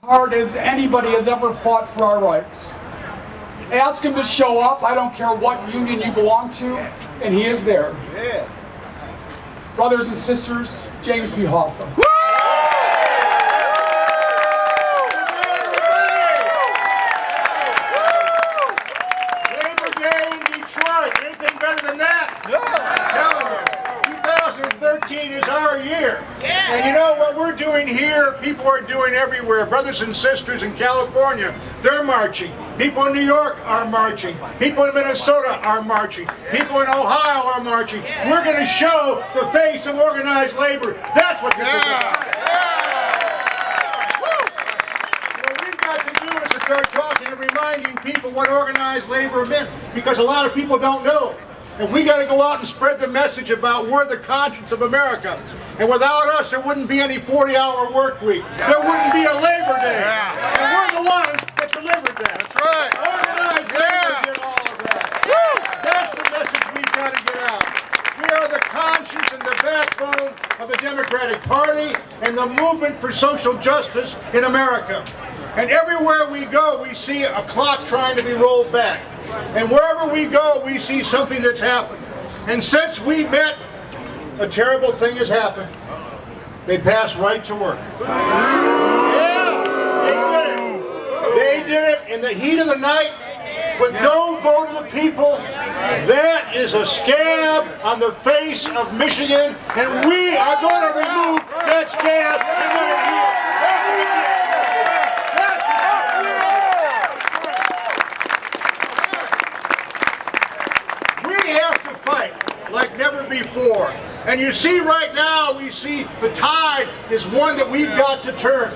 hard as anybody has ever fought for our rights. Ask him to show up. I don't care what union you belong to, and he is there. Yeah. Brothers and sisters, James B. Hoffa. Labor Day in Detroit. Anything better than that? No. I'm telling you. 2013 is our year. And you know what we're doing here, people are doing everywhere. Brothers and sisters in California, they're marching. People in New York are marching. People in Minnesota are marching. People in Ohio are marching. We're going to show the face of organized labor. That's what this is about. What we've got to do is to start talking and reminding people what organized labor meant, because a lot of people don't know. And we got to go out and spread the message about we're the conscience of America. And without us, there wouldn't be any 40-hour work week. There wouldn't be a Labor Day. And we're the ones that delivered that. That's right. Organized labor did all of that. That's the message we've got to get out. We are the conscience and the backbone of the Democratic Party and the movement for social justice in America. And everywhere we go, we see a clock trying to be rolled back. And wherever we go, we see something that's happened. And since we met, a terrible thing has happened. They passed right to work. Yeah, they did it. They did it in the heat of the night with no vote of the people. That is a scab on the face of Michigan, and we are going to remove that scab and let it heal. Like never before. And you see right now, we see the tide is one that we've got to turn.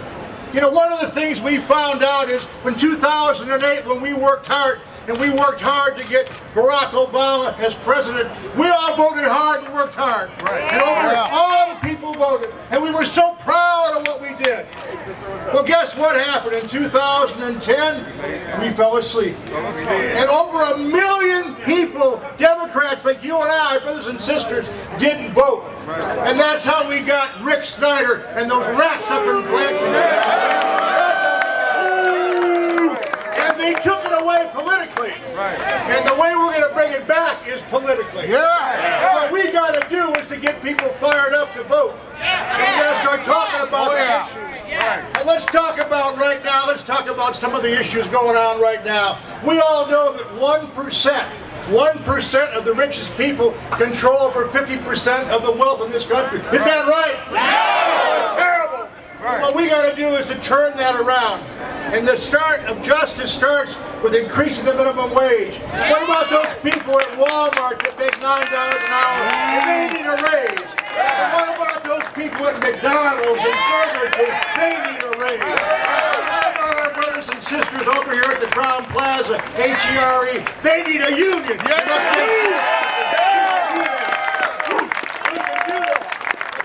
You know, one of the things we found out is when 2008, when we worked hard, and we worked hard to get Barack Obama as president, we all voted hard and worked hard. Right. And all the people voted. And we were so proud of what we did. Well, guess what happened? In 2010, we fell asleep. And over 1 million people, Democrats like you and I, brothers and sisters, didn't vote. And that's how we got Rick Snyder and those rats up in Plaza. And they took it away politically. And the way we're going to bring it back is politically. What we got to do is to get people fired up to vote. And we're going to start talking about the issues. And let's talk about right now, let's talk about some of the issues going on right now. We all know that 1% of the richest people control over 50% of the wealth in this country. Is that right? Yeah. Terrible. Right. What we got to do is to turn that around. And the start of justice starts with increasing the minimum wage. What about those people at Walmart that make $9 an hour? They need a raise. And what about those people at McDonald's and Burger King? They need a raise. What about our brothers and sisters over here at the Crown Plaza, HERE? They need a union. We can do that.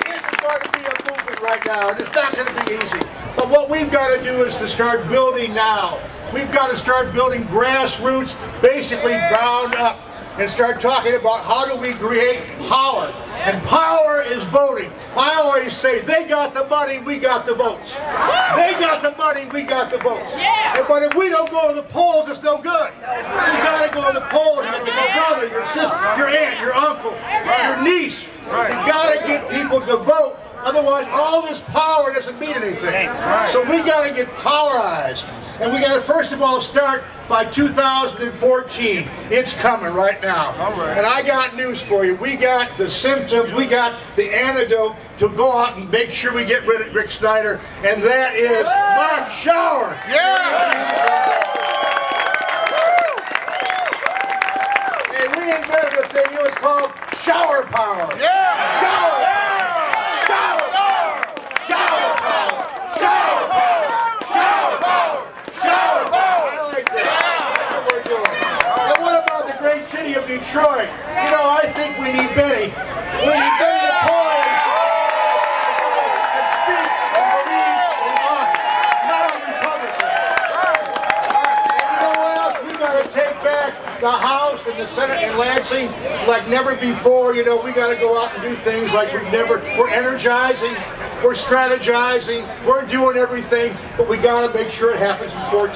This is going to be a movement right now, and it's not going to be easy. But what we've got to do is to start building now. We've got to start building grassroots, basically ground up, and start talking about how do we create power. And power is voting. I always say, they got the money, we got the votes. They got the money, we got the votes. But if we don't go to the polls, it's no good. You got to go to the polls with your brother, your sister, your aunt, your uncle, your niece. You got to get people to vote. Otherwise, all this power doesn't mean anything. So we got to get powerized. And we got to first of all start by 2014. It's coming right now. And I got news for you. We got the symptoms, we got the antidote to go out and make sure we get rid of Rick Snyder, and that is Mark Schauer. And we invented a thing, it was called shower power. Shower. Of Detroit. You know, I think we need Benny. We need Benny to poise and speak and believe in us, not on Republicans. And you know what else? We got to take back the House and the Senate in Lansing like never before. You know, we got to go out and do things like we're energizing. we're strategizing, we're doing everything, but we got to make sure it happens in 14.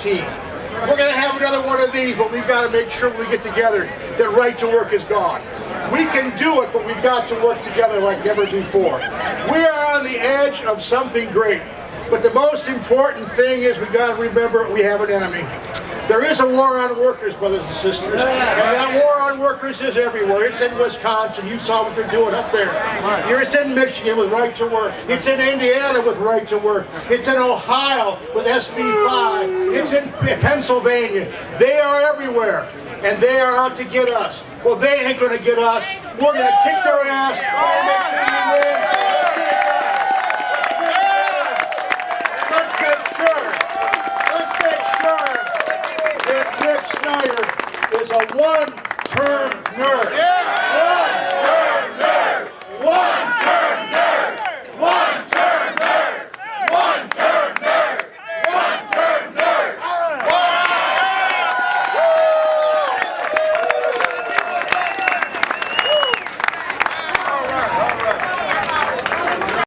We're going to have another one of these, but we've got to make sure when we get together that right to work is gone. We can do it, but we've got to work together like never before. We are on the edge of something great, but the most important thing is we've got to remember we have an enemy. There is a war on workers, brothers and sisters, and that war on workers is everywhere. It's in Wisconsin. You saw what they're doing up there. It's in Michigan with right to work. It's in Indiana with right to work. It's in Ohio with SB 5. It's in Pennsylvania. They are everywhere, and they are out to get us. Well, they ain't going to get us. We're going to kick their ass. We're going to make sure we win. Let's make sure that Nick Snyder is a one-term nerd.